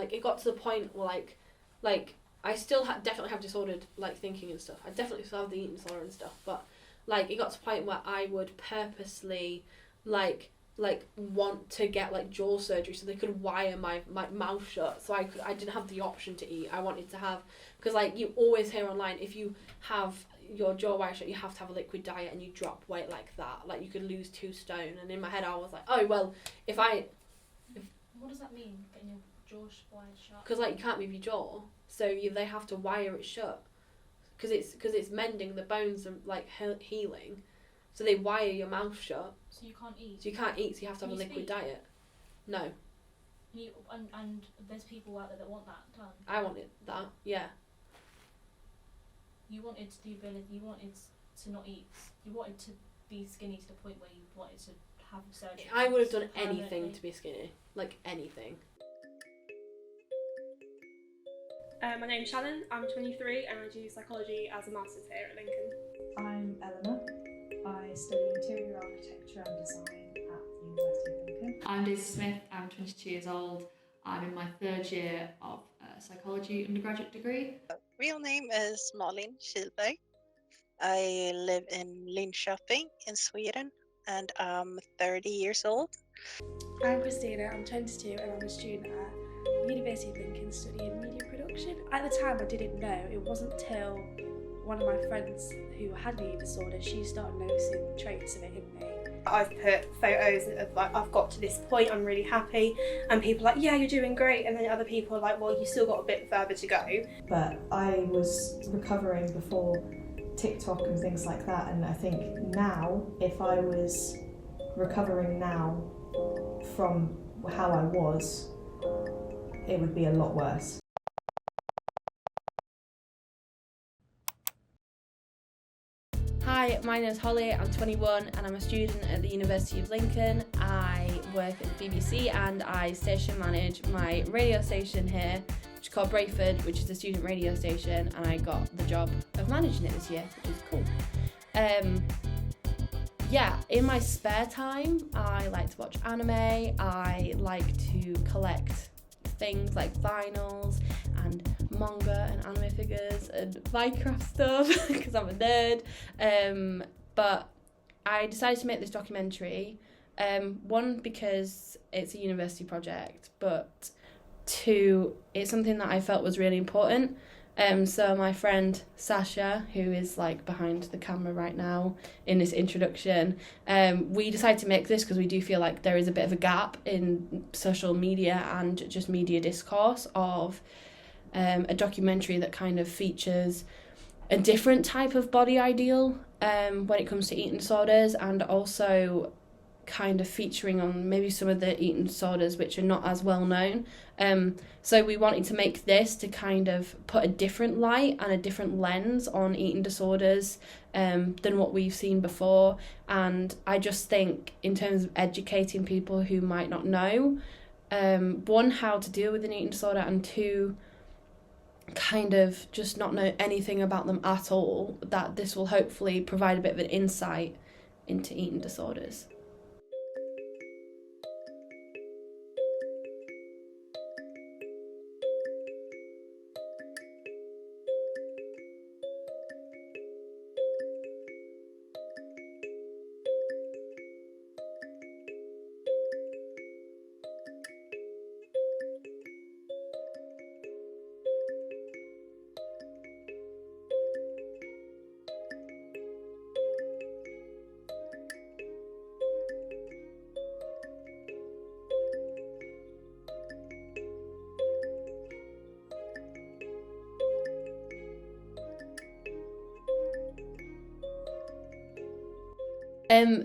Like, it got to the point where, like I still definitely have disordered, like, thinking and stuff. I definitely still have the eating disorder and stuff, but, like, it got to the point where I would purposely, like want to get, like, jaw surgery so they could wire my mouth shut, so I didn't have the option to eat. I wanted to have, because, like, you always hear online, if you have your jaw wire shut, you have to have a liquid diet and you drop weight like that, like, you could lose 2 stone. And in my head I was like, oh well, if what does that mean, getting your jaw wired shut? because, like, you can't move your jaw, so they have to wire it shut, because it's mending the bones and, like, healing, so they wire your mouth shut. So you can't eat. So you can't eat, so you have to have a liquid diet. No. And there's people out there that want that done. I wanted that, yeah. You wanted the ability. You wanted to not eat. You wanted to be skinny to the point where you wanted to have surgery. I would have done anything to be skinny, like, anything. My name's Shannon, I'm 23 and I do psychology as a master's here at Lincoln. I'm Eleanor. I study interior architecture and design at the University of Lincoln. I'm Daisy Smith, I'm 22 years old. I'm in my 3rd year of psychology undergraduate degree. Real name is Malin Kihlberg. I live in Linköping in Sweden and I'm 30 years old. I'm Christina, I'm 22 and I'm a student at the University of Lincoln studying media production. At the time I didn't know, it wasn't till one of my friends who had an eating disorder, she started noticing traits of it in me. I've put photos of, like, I've got to this point, I'm really happy, and people are like, yeah, you're doing great, and then other people are like, well, you still got a bit further to go. But I was recovering before TikTok and things like that, and I think now, if I was recovering now from how I was, it would be a lot worse. Hi, my name is Holly, I'm 21 and I'm a student at the University of Lincoln. I work at the BBC and I station manage my radio station here, which is called Brayford, which is a student radio station, and I got the job of managing it this year, which is cool. Yeah, in my spare time, I like to watch anime, I like to collect things like vinyls and manga and anime figures and Minecraft stuff because I'm a nerd. But I decided to make this documentary, one, because it's a university project, but 2, it's something that I felt was really important. So my friend Sasha, who is, like, behind the camera right now in this introduction, we decided to make this because we do feel like there is a bit of a gap in social media and just media discourse of a documentary that kind of features a different type of body ideal when it comes to eating disorders, and also kind of featuring on maybe some of the eating disorders which are not as well known. So we wanted to make this to kind of put a different light and a different lens on eating disorders than what we've seen before. And I just think, in terms of educating people who might not know, 1, how to deal with an eating disorder, and 2, kind of just not know anything about them at all, that this will hopefully provide a bit of an insight into eating disorders.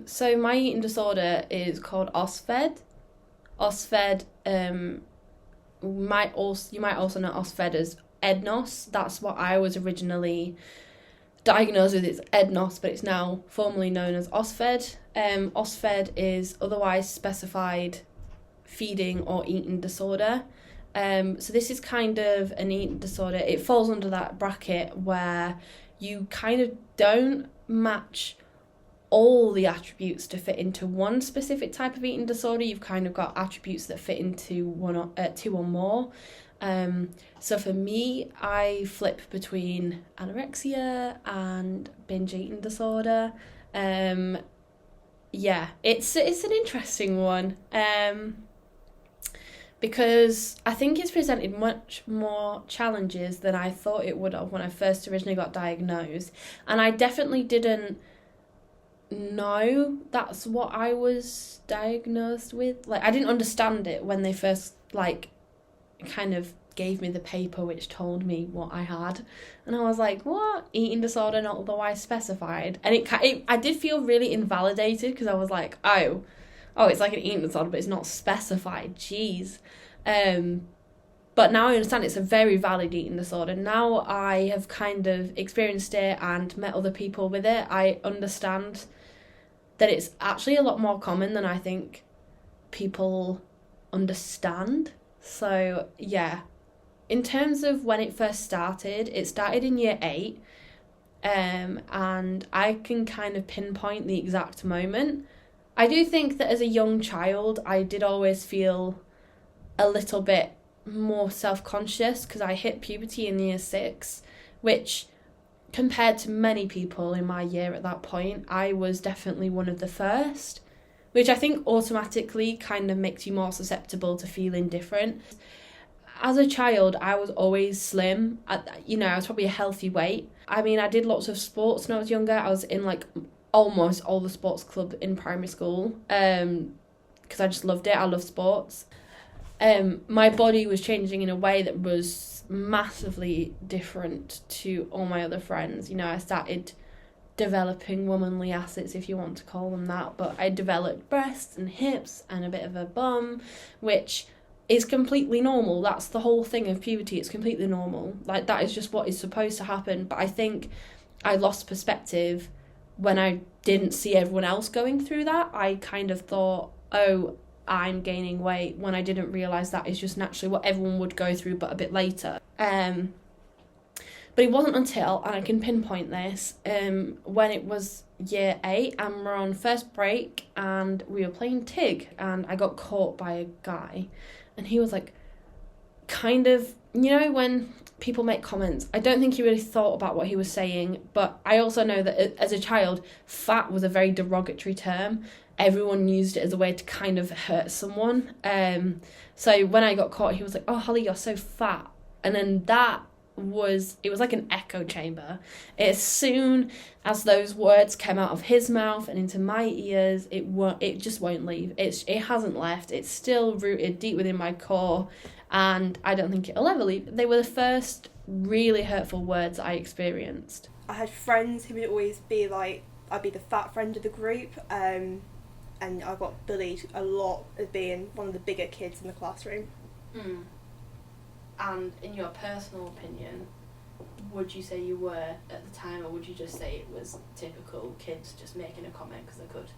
So my eating disorder is called OSFED. OSFED, you might also know OSFED as EDNOS. That's what I was originally diagnosed with. It's EDNOS, but it's now formally known as OSFED. OSFED is otherwise specified feeding or eating disorder. So this is kind of an eating disorder. It falls under that bracket where you kind of don't match all the attributes to fit into one specific type of eating disorder. You've kind of got attributes that fit into 2 or more. So for me, I flip between anorexia and binge eating disorder. Yeah, it's an interesting one. Because I think it's presented much more challenges than I thought it would have when I first originally got diagnosed. And I definitely didn't know that's what I was diagnosed with. Like, I didn't understand it when they first, like, kind of gave me the paper which told me what I had. And I was like, what? Eating disorder not otherwise specified? And I did feel really invalidated because I was like, oh, it's like an eating disorder, but it's not specified. Jeez. But now I understand it's a very valid eating disorder. Now I have kind of experienced it and met other people with it. I understand that it's actually a lot more common than I think people understand. So, yeah. In terms of when it first started, it started in year 8. And I can kind of pinpoint the exact moment. I do think that as a young child, I did always feel a little bit more self-conscious because I hit puberty in year 6, which compared to many people in my year at that point, I was definitely one of the first, which I think automatically kind of makes you more susceptible to feeling different. As a child, I was always slim. I was probably a healthy weight. I mean, I did lots of sports when I was younger. I was in like almost all the sports club in primary school because I just loved it. I love sports. My body was changing in a way that was massively different to all my other friends. I started developing womanly assets, if you want to call them that, but I developed breasts and hips and a bit of a bum, which is completely normal. That's the whole thing of puberty. It's completely normal. Like, that is just what is supposed to happen. But I think I lost perspective when I didn't see everyone else going through that. I kind of thought, oh, I'm gaining weight, when I didn't realise that is just naturally what everyone would go through, but a bit later. But it wasn't until, and I can pinpoint this, when it was year 8 and we're on first break and we were playing Tig and I got caught by a guy and he was like, kind of, when people make comments, I don't think he really thought about what he was saying, but I also know that as a child, fat was a very derogatory term. Everyone used it as a way to kind of hurt someone. So when I got caught, he was like, oh, Holly, you're so fat. And then it was like an echo chamber. As soon as those words came out of his mouth and into my ears, it just won't leave. It hasn't left. It's still rooted deep within my core, and I don't think it'll ever leave. They were the first really hurtful words I experienced. I had friends who would always be like, I'd be the fat friend of the group, and I got bullied a lot as being one of the bigger kids in the classroom. And in your personal opinion, would you say you were at the time, or would you just say it was typical kids just making a comment because they could?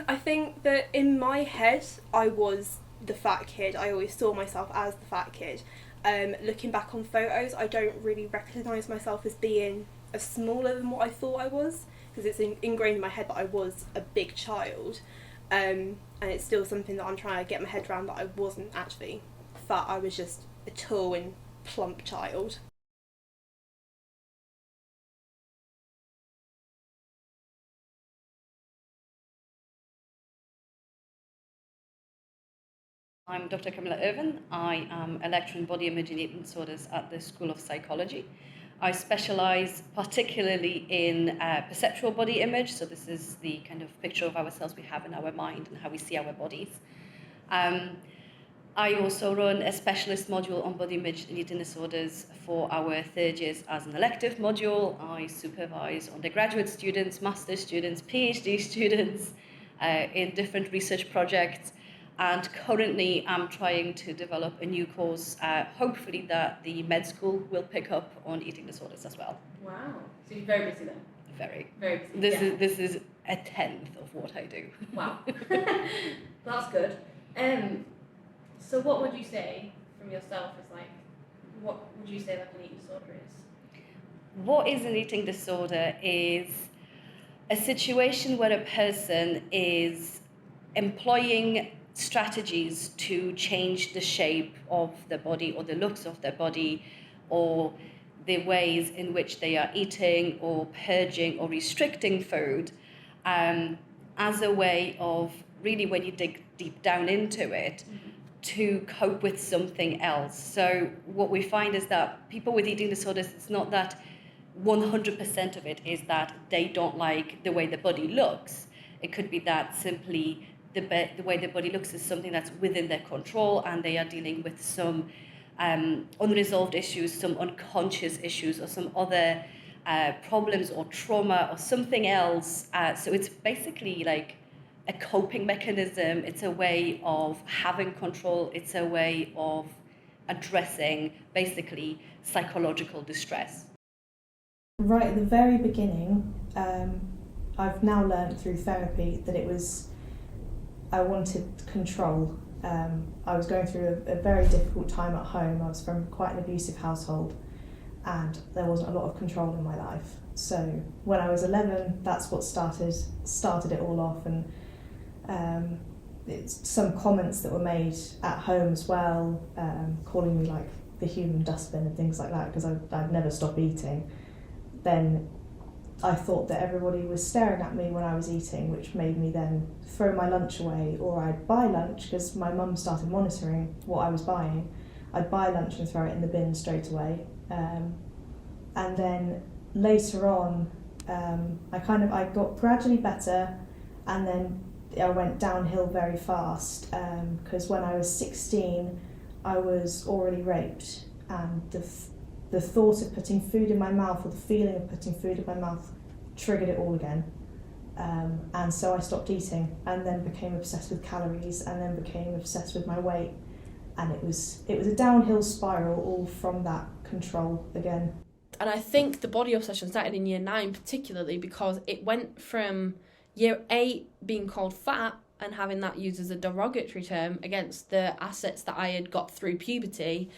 I think that in my head, I was the fat kid. I always saw myself as the fat kid. Looking back on photos, I don't really recognise myself as being smaller than what I thought I was, because it's ingrained in my head that I was a big child. And it's still something that I'm trying to get my head around, that I wasn't actually fat. I was just a tall and plump child. I'm Dr. Camilla Irvin. I am a lecturer in body image and eating disorders at the School of Psychology. I specialise particularly in perceptual body image, so this is the kind of picture of ourselves we have in our mind and how we see our bodies. I also run a specialist module on body image and eating disorders for our third years as an elective module. I supervise undergraduate students, master's students, PhD students in different research projects. And currently I'm trying to develop a new course, hopefully that the med school will pick up on eating disorders as well. Wow. So you're very busy then? Very. Very busy. This is a tenth of what I do. Wow. That's good. So what would you say from yourself is like, what would you say like an eating disorder is? What is an eating disorder is a situation where a person is employing strategies to change the shape of their body or the looks of their body, or the ways in which they are eating or purging or restricting food, as a way of really, when you dig deep down into it, to cope with something else. So what we find is that people with eating disorders, it's not that 100% of it is that they don't like the way the body looks. It could be that simply the way the body looks is something that's within their control, and they are dealing with some unresolved issues, some unconscious issues, or some other problems or trauma or something else. So it's basically like a coping mechanism. It's a way of having control. It's a way of addressing basically psychological distress. Right at the very beginning, I've now learned through therapy that I wanted control. I was going through a very difficult time at home. I was from quite an abusive household, and there wasn't a lot of control in my life. So when I was 11, that's what started it all off, and it's some comments that were made at home as well, calling me like the human dustbin and things like that, because I'd never stop eating. Then I thought that everybody was staring at me when I was eating, which made me then throw my lunch away, or I'd buy lunch because my mum started monitoring what I was buying. I'd buy lunch and throw it in the bin straight away. And then later on, I got gradually better, and then I went downhill very fast, because when I was 16, I was already raped, and the thought of putting food in my mouth, or the feeling of putting food in my mouth, triggered it all again. And so I stopped eating, and then became obsessed with calories, and then became obsessed with my weight. And it was a downhill spiral, all from that control again. And I think the body obsession started in year 9 particularly, because it went from year 8 being called fat and having that used as a derogatory term against the assets that I had got through puberty,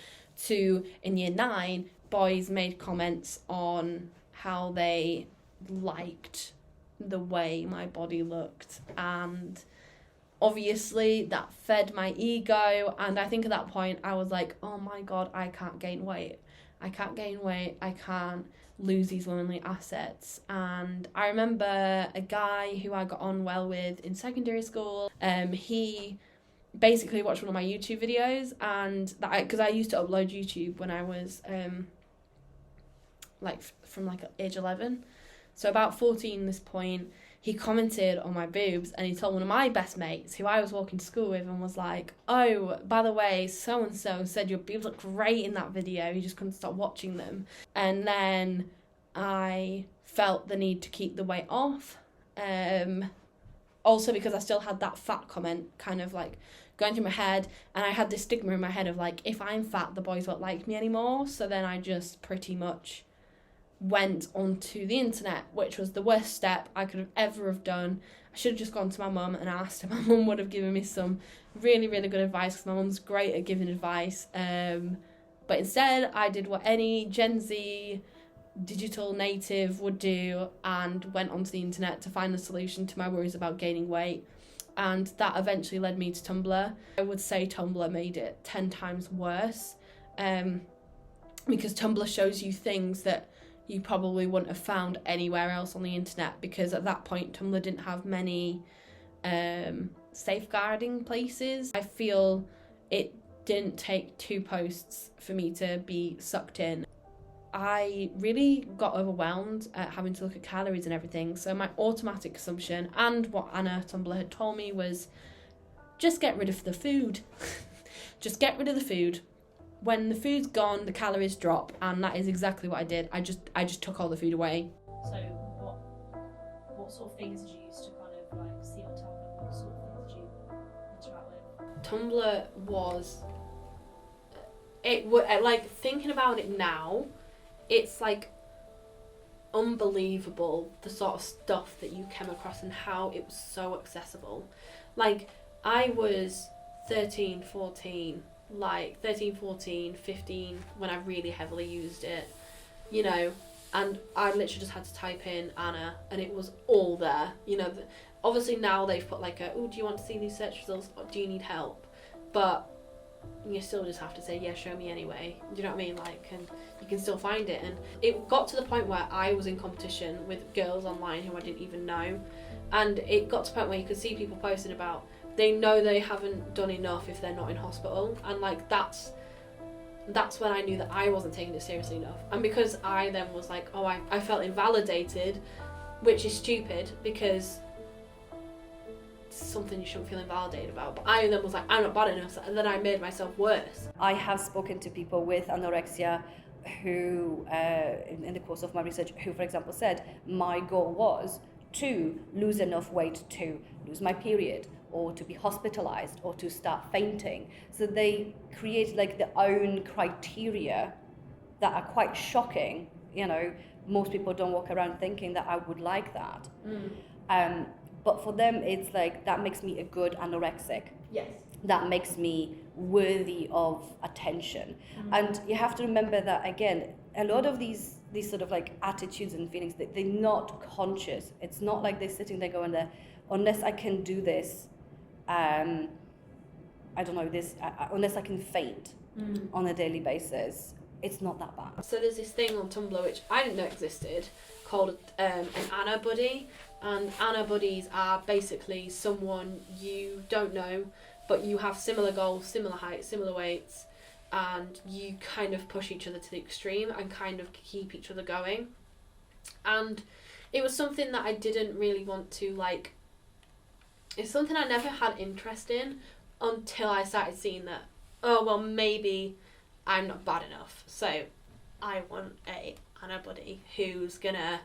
to in year 9, boys made comments on how they liked the way my body looked, and obviously that fed my ego. And I think at that point I was like, oh my god, I can't gain weight, I can't lose these womanly assets. And I remember a guy who I got on well with in secondary school, he basically watched one of my YouTube videos, and that because I used to upload YouTube when I was from age 11, so about 14 this point. He commented on my boobs, and he told one of my best mates who I was walking to school with, and was like, oh, by the way, so and so said your boobs look great in that video. He just couldn't stop watching them. And then I felt the need to keep the weight off, also because I still had that fat comment kind of like going through my head, and I had this stigma in my head of like, if I'm fat, the boys won't like me anymore. So then I just pretty much went onto the internet, which was the worst step I could have ever have done. I should have just gone to my mum and asked her. My mum would have given me some really, really good advice, because my mum's great at giving advice. But instead, I did what any Gen Z digital native would do, and went onto the internet to find a solution to my worries about gaining weight. And that eventually led me to Tumblr. I would say Tumblr made it 10 times worse, because Tumblr shows you things that you probably wouldn't have found anywhere else on the internet, because at that point Tumblr didn't have many safeguarding places. I feel it didn't take 2 posts for me to be sucked in. I really got overwhelmed at having to look at calories and everything, so my automatic assumption, and what Anna Tumblr had told me, was just get rid of the food. Just get rid of the food. When the food's gone, the calories drop, and that is exactly what I did. I just took all the food away. So what sort of things did you use to kind of like see on Tumblr? What sort of things did you interact with? Tumblr was, like, thinking about it now, it's like unbelievable the sort of stuff that you came across and how it was so accessible. Like, I was 13, 14, 15 when I really heavily used it, and I literally just had to type in Anna and it was all there, obviously now they've put like a, oh, do you want to see these search results, or do you need help? But you still just have to say, yeah, show me anyway. Do you know what I mean? Like, and you can still find it. And it got to the point where I was in competition with girls online who I didn't even know. And it got to the point where you could see people posting about, they know they haven't done enough if they're not in hospital. And like, that's when I knew that I wasn't taking it seriously enough. And because I then was like, oh, I felt invalidated, which is stupid because it's something you shouldn't feel invalidated about. But I then was like, I'm not bad enough, and then I made myself worse. I have spoken to people with anorexia who, in the course of my research, who, for example, said, my goal was to lose enough weight to lose my period, or to be hospitalized, or to start fainting. So they create like their own criteria that are quite shocking. You know, most people don't walk around thinking that I would like that. But for them, it's like, that makes me a good anorexic. Yes. That makes me worthy of attention. And you have to remember that, again, a lot of these sort of like attitudes and feelings, they're not conscious. It's not like they're sitting there going, unless I can do this, I don't know, unless I can faint on a daily basis, it's not that bad. So there's this thing on Tumblr which I didn't know existed called an Anna Buddy, and Anna Buddies are basically someone you don't know, but you have similar goals, similar heights, similar weights, and you kind of push each other to the extreme and kind of keep each other going. And it was something that I didn't really want to like, it's something I never had interest in until I started seeing that, oh, well, maybe I'm not bad enough. So I want a Anna Buddy who's gonna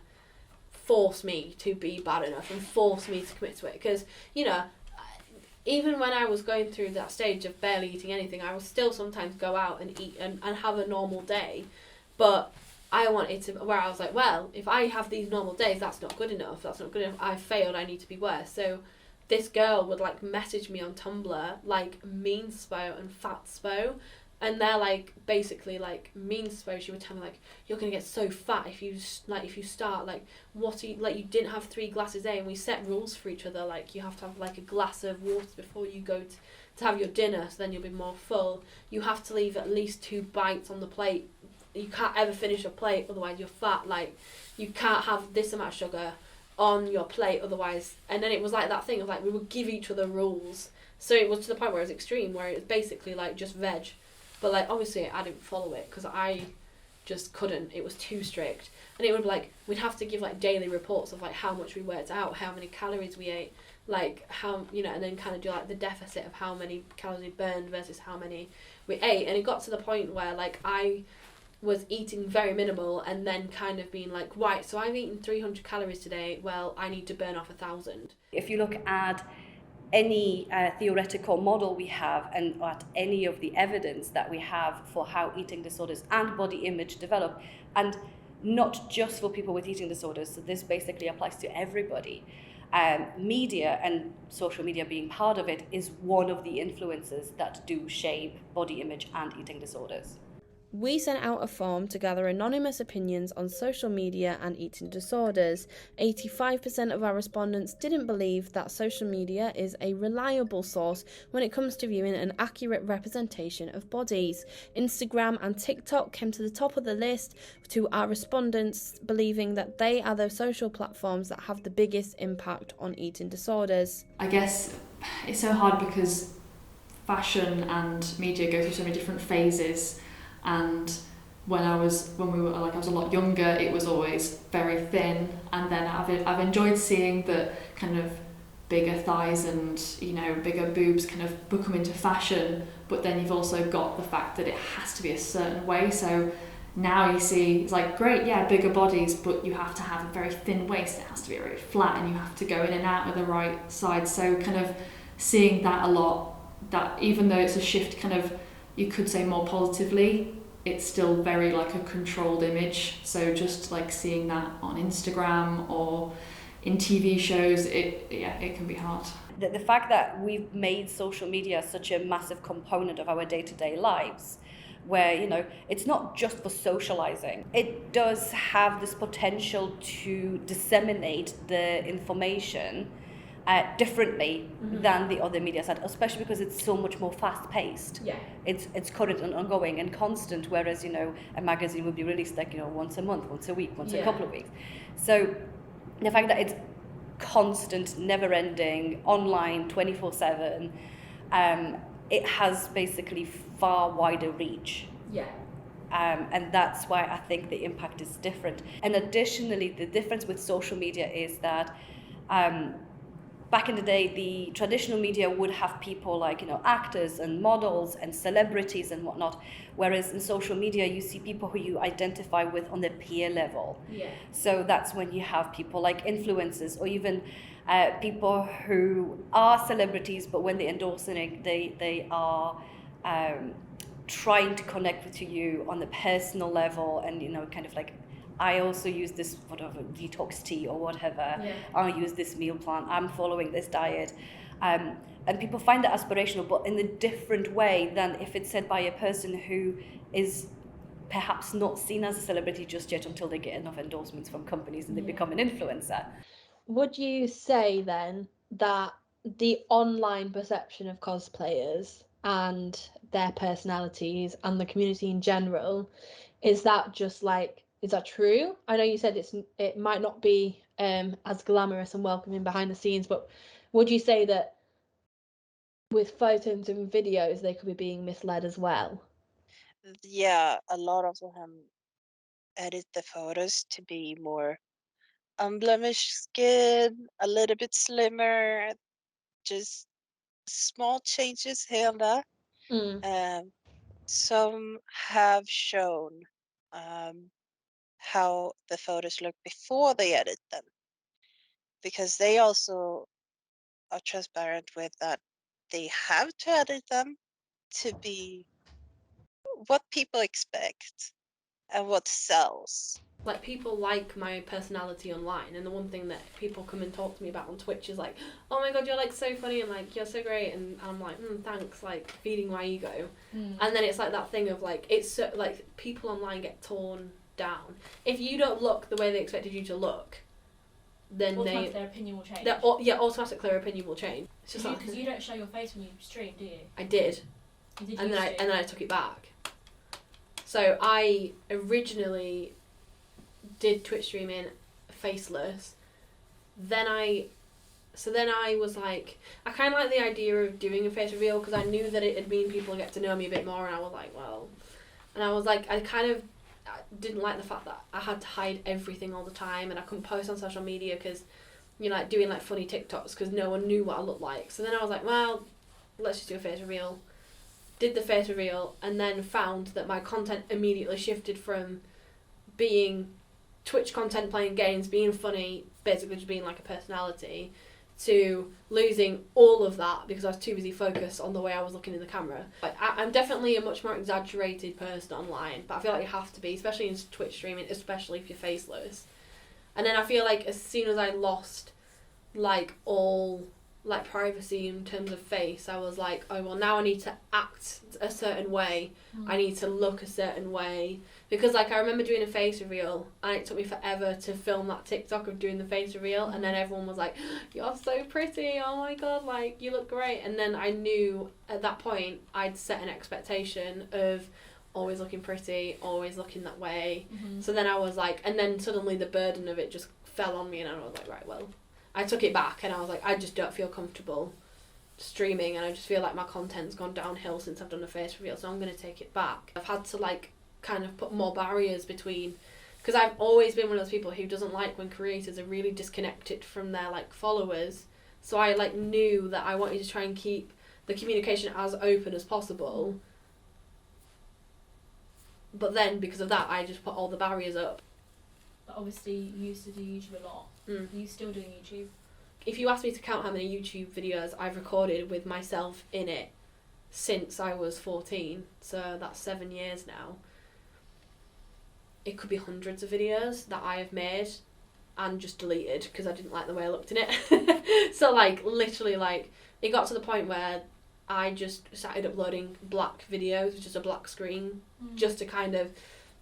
force me to be bad enough and force me to commit to it. Because, you know, even when I was going through that stage of barely eating anything, I would still sometimes go out and eat and have a normal day. But I wanted to, where I was like, well, if I have these normal days, that's not good enough. That's not good enough. I failed. I need to be worse. So this girl would like message me on Tumblr, like mean spo and fat spo. And they're like, basically like mean spo, she would tell me like, you're gonna get so fat if you start like, you didn't have 3 glasses A, and we set rules for each other, like you have to have like a glass of water before you go to have your dinner, so then you'll be more full. You have to leave at least 2 bites on the plate. You can't ever finish a plate, otherwise you're fat. Like, you can't have this amount of sugar on your plate, otherwise. And then it was like that thing of like, we would give each other rules. So it was to the point where it was extreme, where it was basically like just veg. But like, obviously I didn't follow it because I just couldn't. It was too strict. And it would be like, we'd have to give like daily reports of like how much we worked out, how many calories we ate, like how, you know, and then kind of do like the deficit of how many calories we burned versus how many we ate. And it got to the point where like I was eating very minimal and then kind of being like, right, so I've eaten 300 calories today, well, I need to burn off 1,000. If you look at any theoretical model we have and at any of the evidence that we have for how eating disorders and body image develop, and not just for people with eating disorders, so this basically applies to everybody. Media and social media being part of it is one of the influences that do shape body image and eating disorders. We sent out a form to gather anonymous opinions on social media and eating disorders. 85% of our respondents didn't believe that social media is a reliable source when it comes to viewing an accurate representation of bodies. Instagram and TikTok came to the top of the list, to our respondents believing that they are the social platforms that have the biggest impact on eating disorders. I guess it's so hard because fashion and media go through so many different phases. And when I was a lot younger, it was always very thin, and then I've enjoyed seeing the kind of bigger thighs and, you know, bigger boobs kind of become into fashion. But then you've also got the fact that it has to be a certain way. So now you see it's like, great, yeah, bigger bodies, but you have to have a very thin waist. It has to be very flat, and you have to go in and out of the right side. So kind of seeing that a lot, that even though it's a shift kind of, you could say more positively, it's still very like a controlled image. So just like seeing that on Instagram or in TV shows, it can be hard. The fact that we've made social media such a massive component of our day-to-day lives, where, you know, it's not just for socializing. It does have this potential to disseminate the information differently than the other media side, especially because it's so much more fast-paced. Yeah. It's current and ongoing and constant, whereas, you know, a magazine would be released like, you know, once a month, once a week, once a couple of weeks. So the fact that it's constant, never-ending, online, 24/7, it has basically far wider reach. Yeah. And that's why I think the impact is different. And additionally, the difference with social media is that back in the day, the traditional media would have people like, you know, actors and models and celebrities and whatnot, whereas in social media, you see people who you identify with on the peer level. Yeah. So that's when you have people like influencers or even people who are celebrities, but when they're endorsing, they are trying to connect with you on the personal level, and, you know, kind of like, I also use this whatever detox tea or whatever. Yeah. I use this meal plan. I'm following this diet, and people find that aspirational, but in a different way than if it's said by a person who is perhaps not seen as a celebrity just yet until they get enough endorsements from companies and they become an influencer. Would you say then that the online perception of cosplayers and their personalities and the community in general, is that true? I know you said it might not be as glamorous and welcoming behind the scenes, but would you say that with photos and videos they could be being misled as well? Yeah, a lot of them edit the photos to be more unblemished skin, a little bit slimmer, just small changes here and there. Mm. Some have shown how the photos look before they edit them, because they also are transparent with that they have to edit them to be what people expect and what sells. Like, people like my personality online, and the one thing that people come and talk to me about on Twitch is like, oh my god, you're like so funny, and like you're so great, and I'm like, thanks, like feeding my ego. And then it's like that thing of like, it's so, like, people online get torn down. If you don't look the way they expected you to look, then Their opinion will change. Automatically their opinion will change. It's just like, Because you don't show your face when you stream, do you? I did, You did and used then to. I took it back. So I originally did Twitch streaming faceless. Then I was like, I kind of like the idea of doing a face reveal because I knew that it'd mean people get to know me a bit more, and I was like, well, and I was like, I didn't like the fact that I had to hide everything all the time, and I couldn't post on social media because, you know, like doing like funny TikToks because no one knew what I looked like. So then I was like, well, let's just do a face reveal. Did the face reveal, and then found that my content immediately shifted from being Twitch content, playing games, being funny, basically just being like a personality, to losing all of that because I was too busy focused on the way I was looking in the camera. Like, I'm definitely a much more exaggerated person online, but I feel like you have to be, especially in Twitch streaming, especially if you're faceless. And then I feel like as soon as I lost like all like privacy in terms of face, I was like, oh well, now I need to act a certain way. I need to look a certain way, because like I remember doing a face reveal and it took me forever to film that TikTok of doing the face reveal, and then everyone was like, you're so pretty, oh my god, like you look great. And then I knew at that point I'd set an expectation of always looking pretty, always looking that way. So then I was like, and then suddenly the burden of it just fell on me, and I was like, right, well, I took it back, and I was like, I just don't feel comfortable streaming, and I just feel like my content's gone downhill since I've done a face reveal, so I'm going to take it back. I've had to like kind of put more barriers between, because I've always been one of those people who doesn't like when creators are really disconnected from their like followers, so I like knew that I wanted to try and keep the communication as open as possible, but then because of that I just put all the barriers up. But obviously you used to do YouTube a lot. Are you still doing YouTube? If you ask me to count how many YouTube videos I've recorded with myself in it since I was 14, so that's 7 years now, it could be hundreds of videos that I have made and just deleted because I didn't like the way I looked in it. So like literally, like it got to the point where I just started uploading black videos, just a black screen, just to kind of,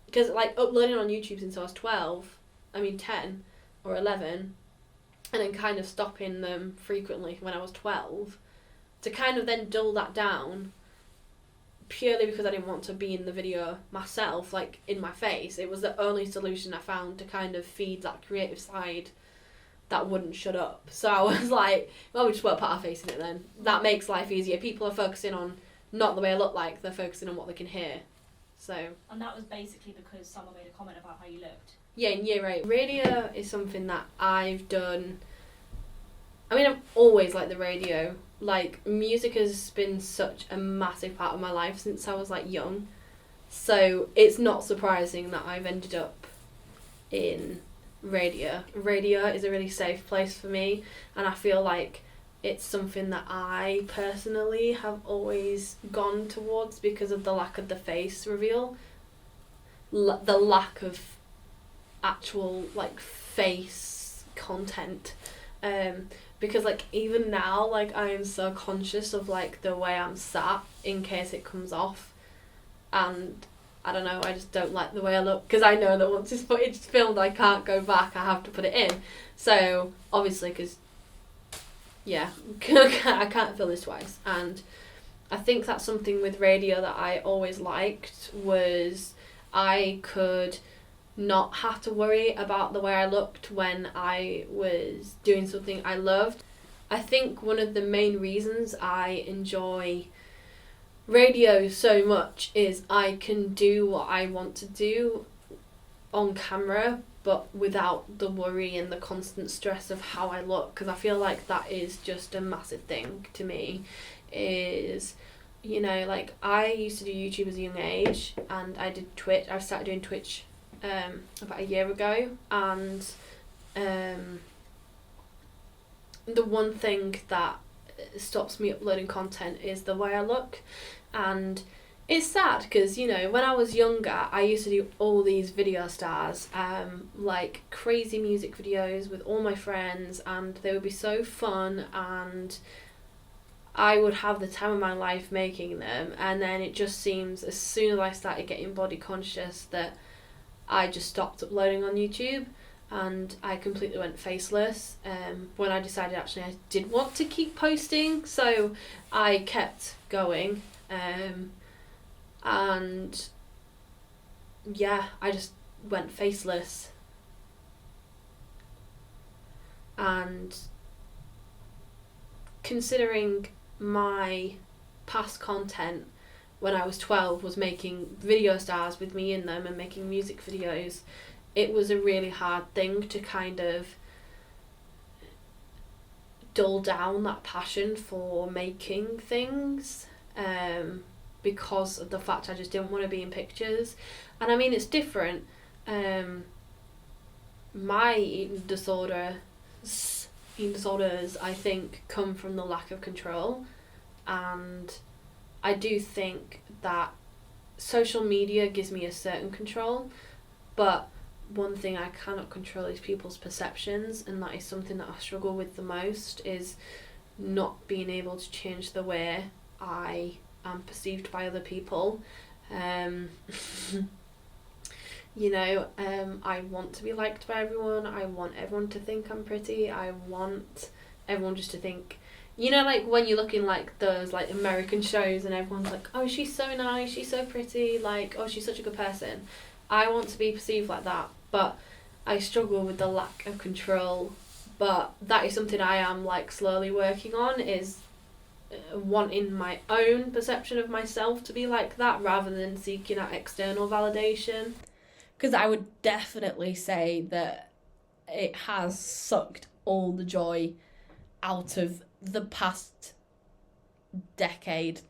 because like uploading on YouTube since I was 10 or 11, and then kind of stopping them frequently when I was 12, to kind of then dull that down purely because I didn't want to be in the video myself, like in my face. It was the only solution I found to kind of feed that creative side that wouldn't shut up. So I was like, well, we just won't put our face in it then. That makes life easier. People are focusing on not the way I look like, they're focusing on what they can hear. So. And that was basically because someone made a comment about how you looked. Yeah, in year 8. Radio is something that I've done. I mean, I've always liked the radio. Like, music has been such a massive part of my life since I was, like, young. So it's not surprising that I've ended up in radio. Radio is a really safe place for me, and I feel like it's something that I personally have always gone towards because of the lack of the face reveal. The lack of actual, like, face content. Because, like, even now, like, I am so conscious of, like, the way I'm sat in case it comes off. And I don't know, I just don't like the way I look, because I know that once this footage is filmed, I can't go back, I have to put it in. So, obviously, because, yeah, I can't film this twice. And I think that's something with radio that I always liked, was I could not have to worry about the way I looked when I was doing something I loved. I think one of the main reasons I enjoy radio so much is I can do what I want to do on camera, but without the worry and the constant stress of how I look, because I feel like that is just a massive thing to me. Is, you know, like, I used to do YouTube as a young age, and I did Twitch. I started doing Twitch about a year ago, and the one thing that stops me uploading content is the way I look. And it's sad because, you know, when I was younger, I used to do all these video stars, like crazy music videos with all my friends, and they would be so fun, and I would have the time of my life making them. And then it just seems, as soon as I started getting body conscious, that I just stopped uploading on YouTube, and I completely went faceless when I decided actually I did want to keep posting, so I kept going, and yeah, I just went faceless. And considering my past content when I was 12 was making video stars with me in them and making music videos, it was a really hard thing to kind of dull down that passion for making things, because of the fact I just didn't want to be in pictures. And I mean, it's different. My eating disorders, I think, come from the lack of control, and I do think that social media gives me a certain control, but one thing I cannot control is people's perceptions, and that is something that I struggle with the most, is not being able to change the way I am perceived by other people. You know, I want to be liked by everyone, I want everyone to think I'm pretty, I want everyone just to think, you know, like when you're looking like those like American shows and everyone's like, oh, she's so nice, she's so pretty, like, oh, she's such a good person. I want to be perceived like that, but I struggle with the lack of control. But that is something I am like slowly working on, is wanting my own perception of myself to be like that rather than seeking out external validation. Because I would definitely say that it has sucked all the joy out of the past decade.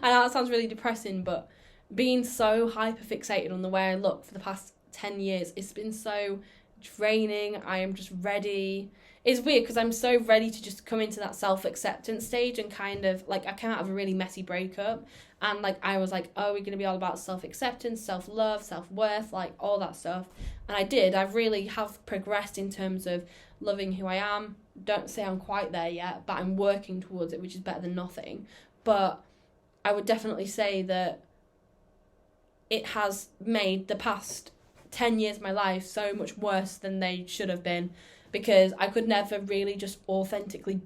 I know that sounds really depressing, but being so hyper-fixated on the way I look for the past 10 years, it's been so draining. I am just ready. It's weird because I'm so ready to just come into that self-acceptance stage, and kind of, like, I came out of a really messy breakup, and, like, I was like, oh, we're going to be all about self-acceptance, self-love, self-worth, like, all that stuff. And I did. I really have progressed in terms of loving who I am. Don't say I'm quite there yet, but I'm working towards it, which is better than nothing. But I would definitely say that it has made the past 10 years of my life so much worse than they should have been, because I could never really just authentically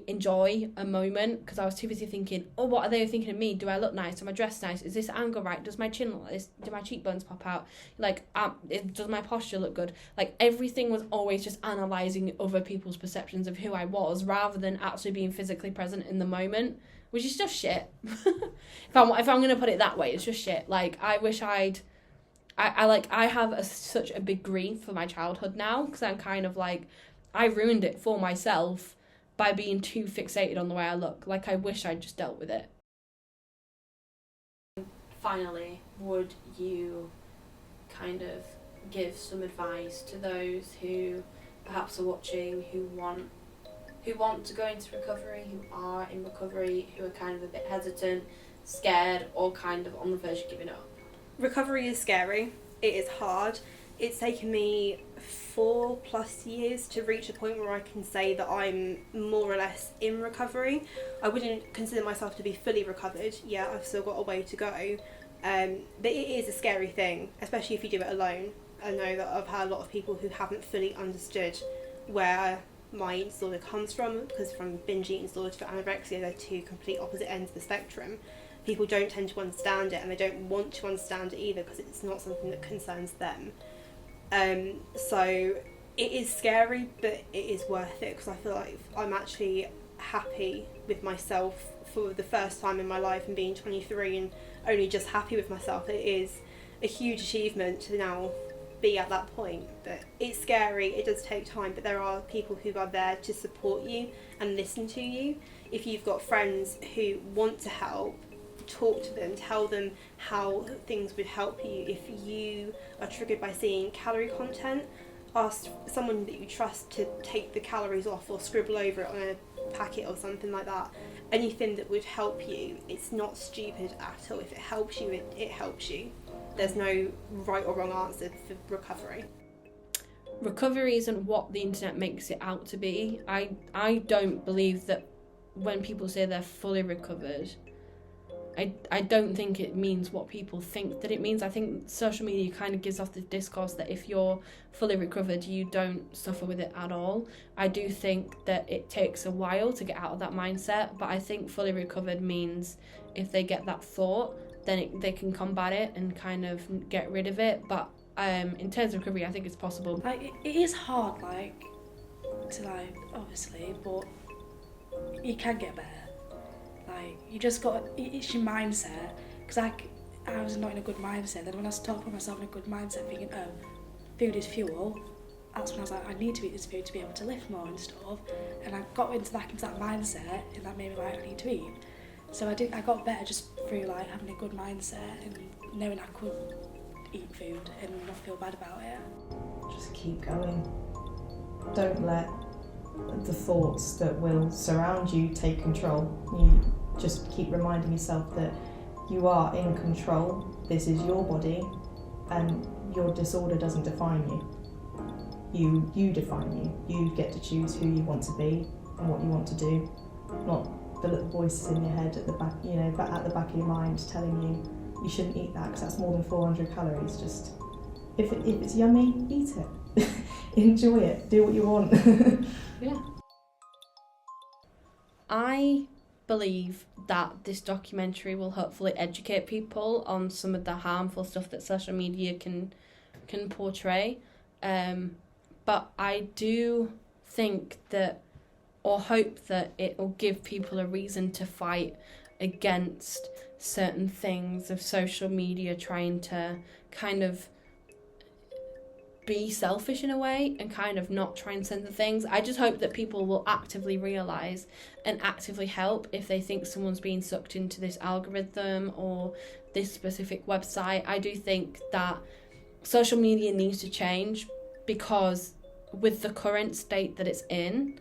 enjoy a moment, because I was too busy thinking, oh, what are they thinking of me? Do I look nice? Am I dressed nice? Is this angle right? Does my chin look like this? Do my cheekbones pop out? Like, does my posture look good? Like, everything was always just analysing other people's perceptions of who I was, rather than actually being physically present in the moment, which is just shit. if I'm going to put it that way, it's just shit. Like, I wish I have such a big grief for my childhood now, because I'm kind of like, I ruined it for myself by being too fixated on the way I look. Like, I wish I'd just dealt with it. Finally, would you kind of give some advice to those who perhaps are watching, who want to go into recovery, who are in recovery, who are kind of a bit hesitant, scared, or kind of on the verge of giving up? Recovery is scary. It is hard. It's taken me 4+ years to reach a point where I can say that I'm more or less in recovery. I wouldn't consider myself to be fully recovered. Yeah, I've still got a way to go. But it is a scary thing, especially if you do it alone. I know that I've had a lot of people who haven't fully understood where my eating disorder comes from, because from binge eating disorder to anorexia, they're two complete opposite ends of the spectrum. People don't tend to understand it, and they don't want to understand it either, because it's not something that concerns them. So it is scary, but it is worth it, because I feel like I'm actually happy with myself for the first time in my life, and being 23 and only just happy with myself. It is a huge achievement to now be at that point. But it's scary, it does take time, but there are people who are there to support you and listen to you. If you've got friends who want to help, talk to them, tell them how things would help you. If you are triggered by seeing calorie content, ask someone that you trust to take the calories off, or scribble over it on a packet or something like that. Anything that would help you. It's not stupid at all. If it helps you, it helps you. There's no right or wrong answer for recovery. Recovery isn't what the internet makes it out to be. I don't believe that when people say they're fully recovered, I don't think it means what people think that it means. I think social media kind of gives off the discourse that if you're fully recovered, you don't suffer with it at all. I do think that it takes a while to get out of that mindset, but I think fully recovered means if they get that thought, then they can combat it and kind of get rid of it. But in terms of recovery, I think it's possible. Like, it is hard, like, to, like, obviously, but you can get better. Like, you just got, it's your mindset, because I was not in a good mindset. Then when I started putting myself in a good mindset, thinking, oh, food is fuel, that's when I was like, I need to eat this food to be able to lift more and stuff. And I got into that mindset, and that made me like, I need to eat. So I got better just through like having a good mindset and knowing I could eat food and not feel bad about it. Just keep going. Don't let the thoughts that will surround you take control. You just keep reminding yourself that you are in control. This is your body, and your disorder doesn't define you. You define you. You get to choose who you want to be and what you want to do, not the little voices in your head at the back, at the back of your mind telling you shouldn't eat that because that's more than 400 calories. Just if it's yummy, eat it. Enjoy it. Do what you want. Yeah. I believe that this documentary will hopefully educate people on some of the harmful stuff that social media can portray. But I do think that, or hope that it will give people a reason to fight against certain things of social media trying to kind of be selfish in a way and kind of not try and censor things. I just hope that people will actively realise and actively help if they think someone's being sucked into this algorithm or this specific website. I do think that social media needs to change, because with the current state that it's in,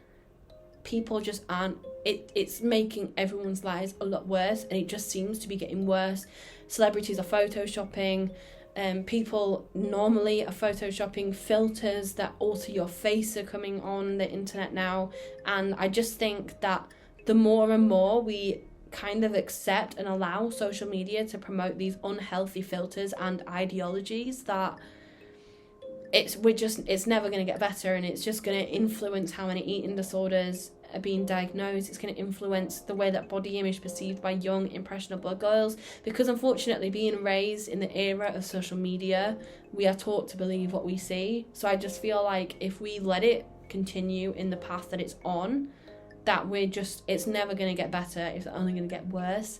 people just aren't, it's making everyone's lives a lot worse, and it just seems to be getting worse. Celebrities are photoshopping, people normally are photoshopping, filters that alter your face are coming on the internet now, and I just think that the more and more we kind of accept and allow social media to promote these unhealthy filters and ideologies, that it's never going to get better, and it's just going to influence how many eating disorders are being diagnosed. It's going to influence the way that body image is perceived by young impressionable girls, because unfortunately, being raised in the era of social media, we are taught to believe what we see. So I just feel like if we let it continue in the path that it's on, that it's never going to get better. It's only going to get worse.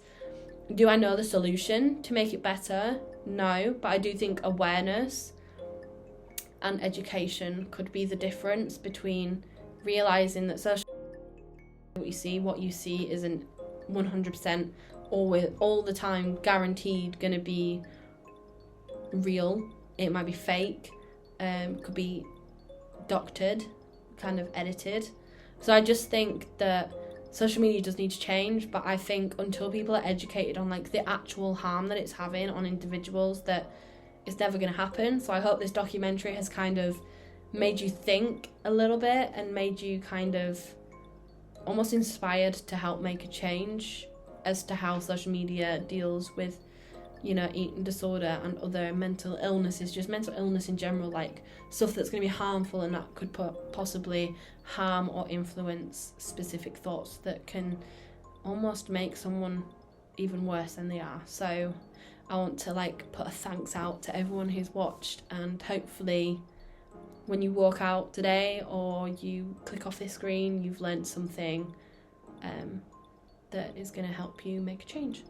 Do I know the solution to make it better? No, but I do think awareness and education could be the difference between realising that social what you see isn't 100% always all the time guaranteed going to be real. It might be fake, could be doctored, kind of edited. So I just think that social media does need to change, but I think until people are educated on like the actual harm that it's having on individuals, that it's never going to happen. So I hope this documentary has kind of made you think a little bit and made you kind of almost inspired to help make a change as to how social media deals with, you know, eating disorder and other mental illnesses, just mental illness in general, like stuff that's going to be harmful and that could possibly harm or influence specific thoughts that can almost make someone even worse than they are. So I want to like put a thanks out to everyone who's watched, and hopefully when you walk out today or you click off this screen, you've learnt something that is going to help you make a change.